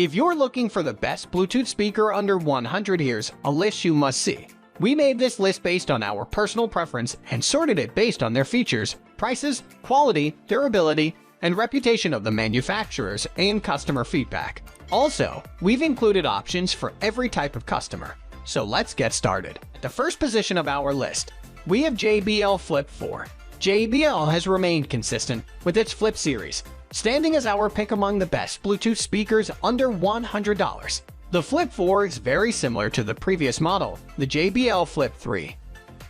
If you're looking for the best Bluetooth speaker under 100, here's a list you must see. We made this list based on our personal preference and sorted it based on their features, prices, quality, durability, and reputation of the manufacturers and customer feedback. Also, we've included options for every type of customer. So let's get started. At the first position of our list, we have JBL Flip 4. JBL has remained consistent with its Flip series, standing as our pick among the best Bluetooth speakers under $100. The Flip 4 is very similar to the previous model, the JBL Flip 3,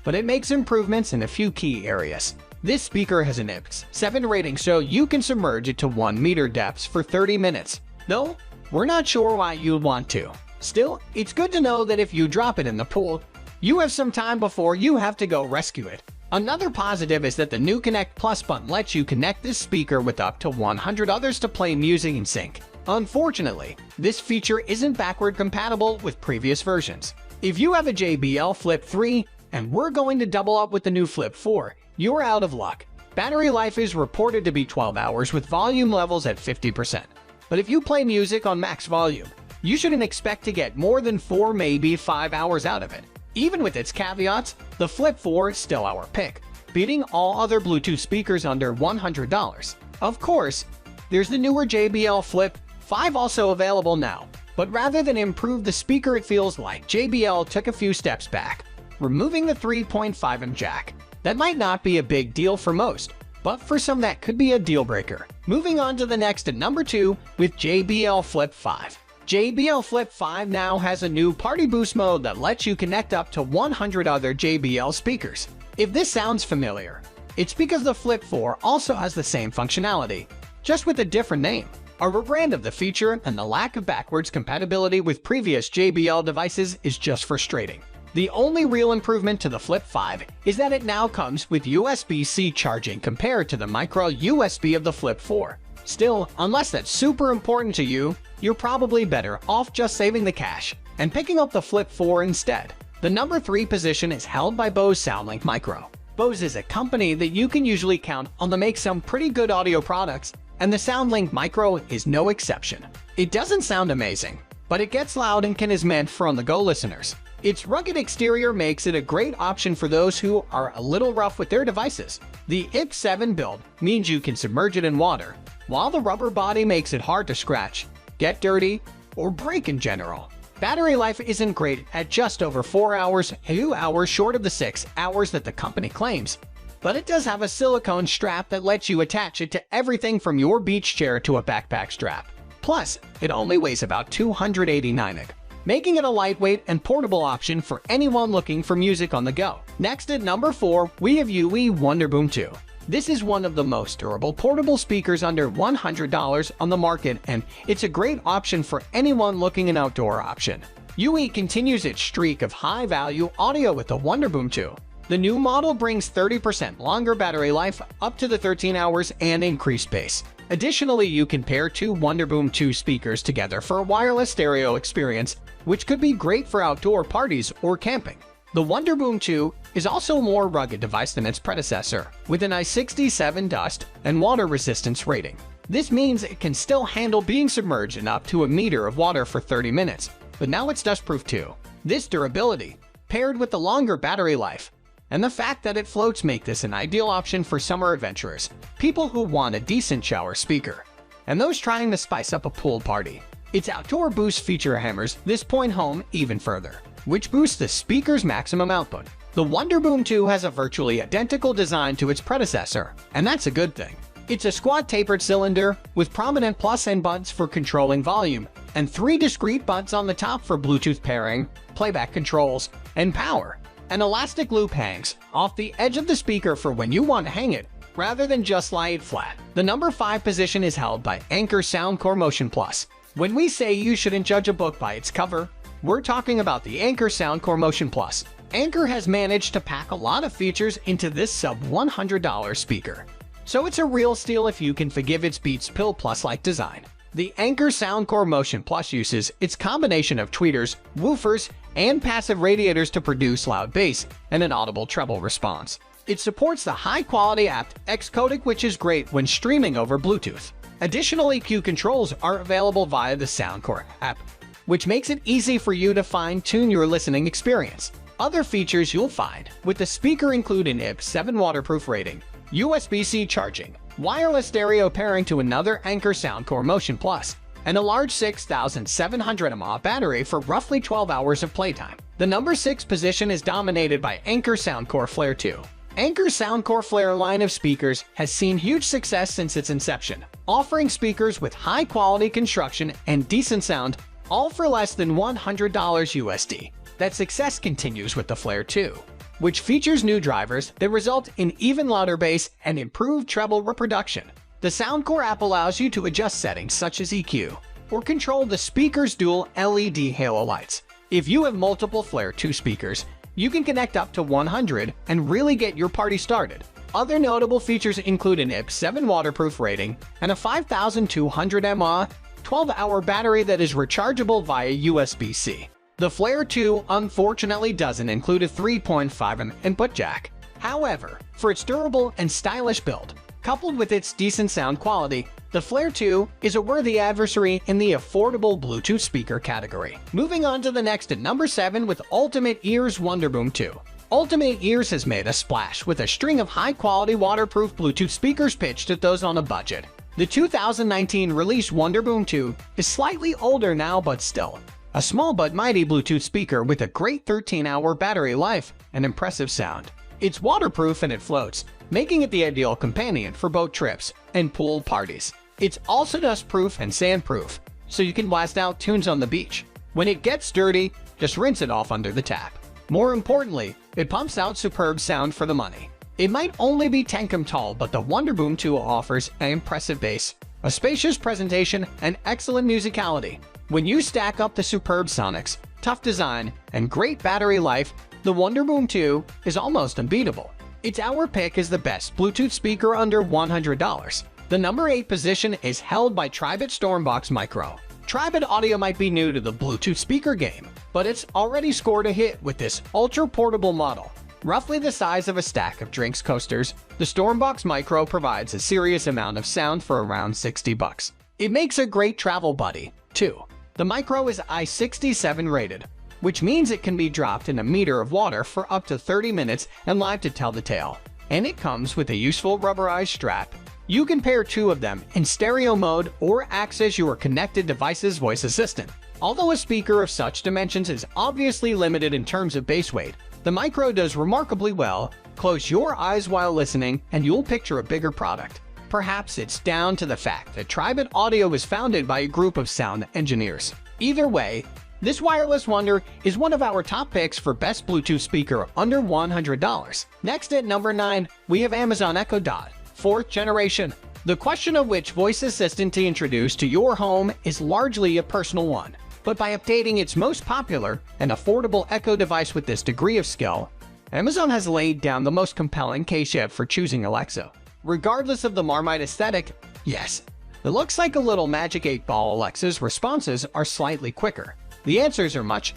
but it makes improvements in a few key areas. This speaker has an IPX7 rating, so you can submerge it to 1 meter depths for 30 minutes. Though, we're not sure why you'd want to. Still, it's good to know that if you drop it in the pool, you have some time before you have to go rescue it. Another positive is that the new Connect Plus button lets you connect this speaker with up to 100 others to play music in sync. Unfortunately, this feature isn't backward compatible with previous versions. If you have a JBL Flip 3 and we're going to double up with the new Flip 4, you're out of luck. Battery life is reported to be 12 hours with volume levels at 50%. But if you play music on max volume, you shouldn't expect to get more than 4, maybe 5 hours out of it. Even with its caveats, the Flip 4 is still our pick, beating all other Bluetooth speakers under $100. Of course, there's the newer JBL Flip 5 also available now, but rather than improve the speaker, it feels like JBL took a few steps back, removing the 3.5mm jack. That might not be a big deal for most, but for some that could be a deal breaker. Moving on to the next at number 2 with JBL Flip 5. JBL Flip 5 now has a new Party Boost mode that lets you connect up to 100 other JBL speakers. If this sounds familiar, it's because the Flip 4 also has the same functionality, just with a different name. A rebrand of the feature and the lack of backwards compatibility with previous JBL devices is just frustrating. The only real improvement to the Flip 5 is that it now comes with USB-C charging compared to the micro USB of the Flip 4. Still, unless that's super important to you, you're probably better off just saving the cash and picking up the Flip 4 instead. The number 3 position is held by Bose Soundlink Micro. Bose is a company that you can usually count on to make some pretty good audio products, and the Soundlink Micro is no exception. It doesn't sound amazing, but it gets loud and is meant for on-the-go listeners. Its rugged exterior makes it a great option for those who are a little rough with their devices. The IPX7 build means you can submerge it in water, while the rubber body makes it hard to scratch, get dirty, or break in general. Battery life isn't great at just over 4 hours, 2 hours short of the 6 hours that the company claims. But it does have a silicone strap that lets you attach it to everything from your beach chair to a backpack strap. Plus, it only weighs about 289 g, making it a lightweight and portable option for anyone looking for music on the go. Next at number 4, we have YUI Wonderboom 2. This is one of the most durable portable speakers under $100 on the market, and it's a great option for anyone looking an outdoor option. YUI continues its streak of high-value audio with the Wonderboom 2. The new model brings 30% longer battery life, up to the 13 hours, and increased bass. Additionally, you can pair 2 Wonderboom 2 speakers together for a wireless stereo experience, which could be great for outdoor parties or camping. The Wonderboom 2 is also a more rugged device than its predecessor, with an I67 dust and water resistance rating. This means it can still handle being submerged in up to a meter of water for 30 minutes, but now it's dust-proof too. This durability, paired with the longer battery life, and the fact that it floats make this an ideal option for summer adventurers, people who want a decent shower speaker, and those trying to spice up a pool party. Its outdoor boost feature hammers this point home even further, which boosts the speaker's maximum output. The Wonderboom 2 has a virtually identical design to its predecessor, and that's a good thing. It's a squat tapered cylinder with prominent plus and buttons for controlling volume, and 3 discrete buttons on the top for Bluetooth pairing, playback controls, and power. An elastic loop hangs off the edge of the speaker for when you want to hang it, rather than just lie it flat. The number 5 position is held by Anker Soundcore Motion Plus. When we say you shouldn't judge a book by its cover, we're talking about the Anker Soundcore Motion Plus. Anker has managed to pack a lot of features into this sub-$100 speaker, so it's a real steal if you can forgive its Beats Pill Plus-like design. The Anker Soundcore Motion Plus uses its combination of tweeters, woofers, and passive radiators to produce loud bass and an audible treble response. It supports the high-quality aptX codec, which is great when streaming over Bluetooth. Additional EQ controls are available via the Soundcore app, which makes it easy for you to fine-tune your listening experience. Other features you'll find with the speaker include an IP7 waterproof rating, USB-C charging, wireless stereo pairing to another Anker Soundcore Motion Plus, and a large 6,700 mAh battery for roughly 12 hours of playtime. The number 6 position is dominated by Anker Soundcore Flare 2. Anker's Soundcore Flare line of speakers has seen huge success since its inception, offering speakers with high-quality construction and decent sound, all for less than $100 USD. That success continues with the Flare 2, which features new drivers that result in even louder bass and improved treble reproduction. The Soundcore app allows you to adjust settings such as EQ or control the speaker's dual LED halo lights. If you have multiple Flare 2 speakers, you can connect up to 100 and really get your party started. Other notable features include an IP7 waterproof rating and a 5,200 mAh 12-hour battery that is rechargeable via USB-C. The Flare 2 unfortunately doesn't include a 3.5mm input jack. However, for its durable and stylish build, coupled with its decent sound quality, the Flare 2 is a worthy adversary in the affordable Bluetooth speaker category. Moving on to the next at number 7 with Ultimate Ears Wonderboom 2. Ultimate Ears has made a splash with a string of high-quality waterproof Bluetooth speakers pitched at those on a budget. The 2019 release Wonderboom 2 is slightly older now, but still a small but mighty Bluetooth speaker with a great 13-hour battery life and impressive sound. It's waterproof and it floats, making it the ideal companion for boat trips and pool parties. It's also dust-proof and sand-proof, so you can blast out tunes on the beach. When it gets dirty, just rinse it off under the tap. More importantly, it pumps out superb sound for the money. It might only be 10 tall, but the Wonderboom 2 offers an impressive bass, a spacious presentation, and excellent musicality. When you stack up the superb sonics, tough design, and great battery life, the Wonderboom 2 is almost unbeatable. It's our pick as the best Bluetooth speaker under $100. The number 8 position is held by Trivet Stormbox Micro. Trivet Audio might be new to the Bluetooth speaker game, but it's already scored a hit with this ultra-portable model. Roughly the size of a stack of drinks coasters, the Stormbox Micro provides a serious amount of sound for around $60. It makes a great travel buddy, too. The Micro is I67 rated, which means it can be dropped in a meter of water for up to 30 minutes and live to tell the tale. And it comes with a useful rubberized strap. You can pair 2 of them in stereo mode or access your connected device's voice assistant. Although a speaker of such dimensions is obviously limited in terms of bass weight, the Micro does remarkably well. Close your eyes while listening and you'll picture a bigger product. Perhaps it's down to the fact that Trivet Audio was founded by a group of sound engineers. Either way, this wireless wonder is one of our top picks for best Bluetooth speaker under $100. Next at number 9, we have Amazon Echo Dot, 4th generation. The question of which voice assistant to introduce to your home is largely a personal one. But by updating its most popular and affordable Echo device with this degree of skill, Amazon has laid down the most compelling case yet for choosing Alexa. Regardless of the Marmite aesthetic, yes, it looks like a little magic 8-ball. Alexa's responses are slightly quicker. The answers are much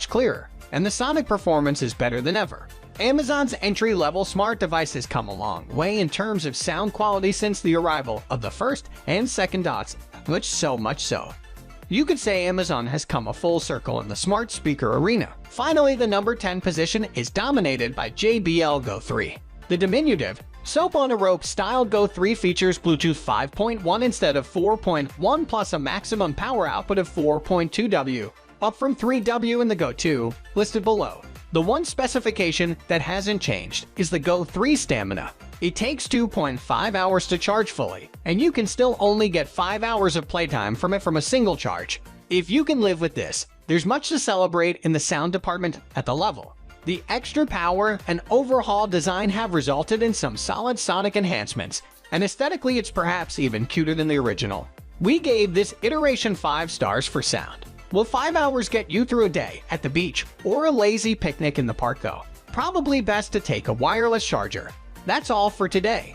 clearer, and the sonic performance is better than ever. Amazon's entry-level smart device has come a long way in terms of sound quality since the arrival of the first and second dots, much so. You could say Amazon has come a full circle in the smart speaker arena. Finally, the number 10 position is dominated by JBL Go 3. The diminutive, soap-on-a-rope style Go 3 features Bluetooth 5.1 instead of 4.1 plus a maximum power output of 4.2 W, up from 3 W in the Go 2, listed below. The one specification that hasn't changed is the Go 3 stamina. It takes 2.5 hours to charge fully, and you can still only get 5 hours of playtime from it from a single charge. If you can live with this, there's much to celebrate in the sound department at the level. The extra power and overhaul design have resulted in some solid sonic enhancements, and aesthetically it's perhaps even cuter than the original. We gave this iteration 5 stars for sound. Will 5 hours get you through a day at the beach or a lazy picnic in the park though? Probably best to take a wireless charger. That's all for today.